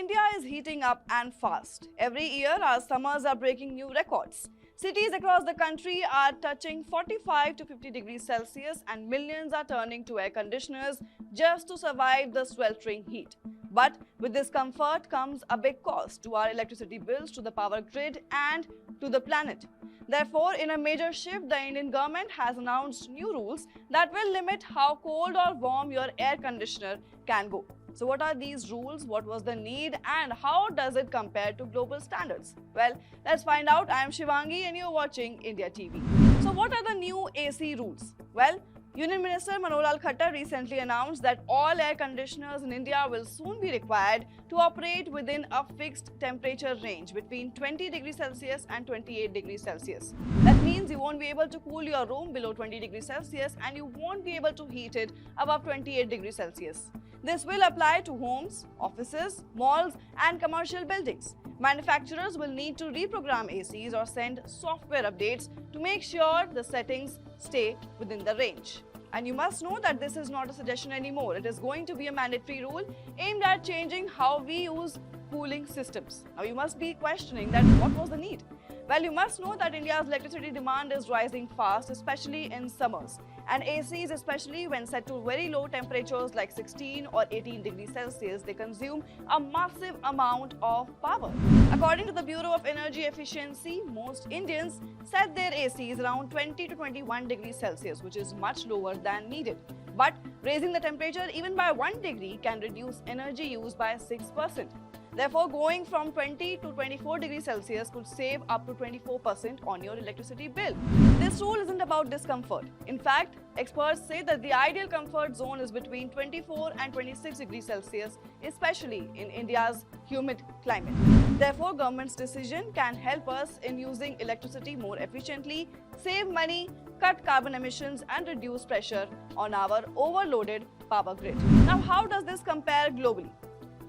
India is heating up and fast. Every year, our summers are breaking new records. Cities across the country are touching 45 to 50 degrees Celsius, and millions are turning to air conditioners just to survive the sweltering heat. But with this comfort comes a big cost to our electricity bills, to the power grid, and to the planet. Therefore, in a major shift, the Indian government has announced new rules that will limit how cold or warm your air conditioner can go. So what are these rules? What was the need? And how does it compare to global standards? Well, let's find out. I am Shivangi and you're watching India TV. So what are the new AC rules? Well, Union Minister Manoj Lal Khattar recently announced that all air conditioners in India will soon be required to operate within a fixed temperature range between 20 degrees Celsius and 28 degrees Celsius. That means you won't be able to cool your room below 20 degrees Celsius and you won't be able to heat it above 28 degrees Celsius. This will apply to homes, offices, malls and commercial buildings. Manufacturers will need to reprogram ACs or send software updates to make sure the settings stay within the range. And you must know that this is not a suggestion anymore. It is going to be a mandatory rule aimed at changing how we use cooling systems. Now you must be questioning that what was the need? Well, you must know that India's electricity demand is rising fast, especially in summers. And ACs, especially when set to very low temperatures like 16 or 18 degrees Celsius, they consume a massive amount of power. According to the Bureau of Energy Efficiency, most Indians set their ACs around 20 to 21 degrees Celsius, which is much lower than needed. But raising the temperature even by 1 degree can reduce energy use by 6%. Therefore, going from 20 to 24 degrees Celsius could save up to 24% on your electricity bill. This rule isn't about discomfort. In fact, experts say that the ideal comfort zone is between 24 and 26 degrees Celsius, especially in India's humid climate. Therefore, government's decision can help us in using electricity more efficiently, save money, cut carbon emissions and reduce pressure on our overloaded power grid. Now, how does this compare globally?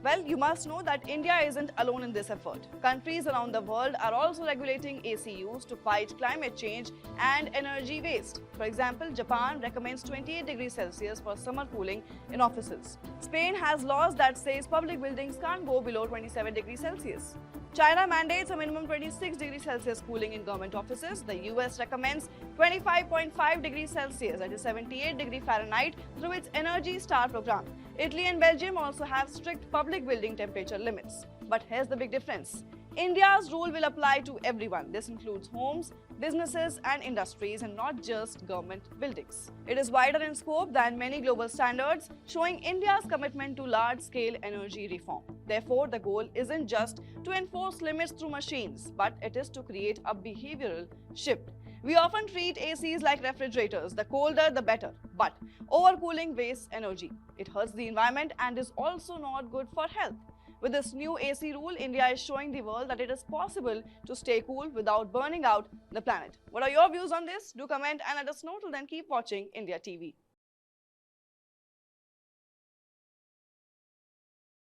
Well, you must know that India isn't alone in this effort. Countries around the world are also regulating AC use to fight climate change and energy waste. For example, Japan recommends 28 degrees Celsius for summer cooling in offices. Spain has laws that says public buildings can't go below 27 degrees Celsius. China mandates a minimum 26 degrees Celsius cooling in government offices. The US recommends 25.5 degrees Celsius, that is 78 degrees Fahrenheit, through its Energy Star program. Italy and Belgium also have strict public building temperature limits. But here's the big difference. India's rule will apply to everyone. This includes homes, businesses and industries and not just government buildings. It is wider in scope than many global standards, showing India's commitment to large-scale energy reform. Therefore, the goal isn't just to enforce limits through machines, but it is to create a behavioral shift. We often treat ACs like refrigerators, the colder the better, but overcooling wastes energy. It hurts the environment and is also not good for health. With this new AC rule, India is showing the world that it is possible to stay cool without burning out the planet. What are your views on this? Do comment and let us know. Till then, keep watching India TV.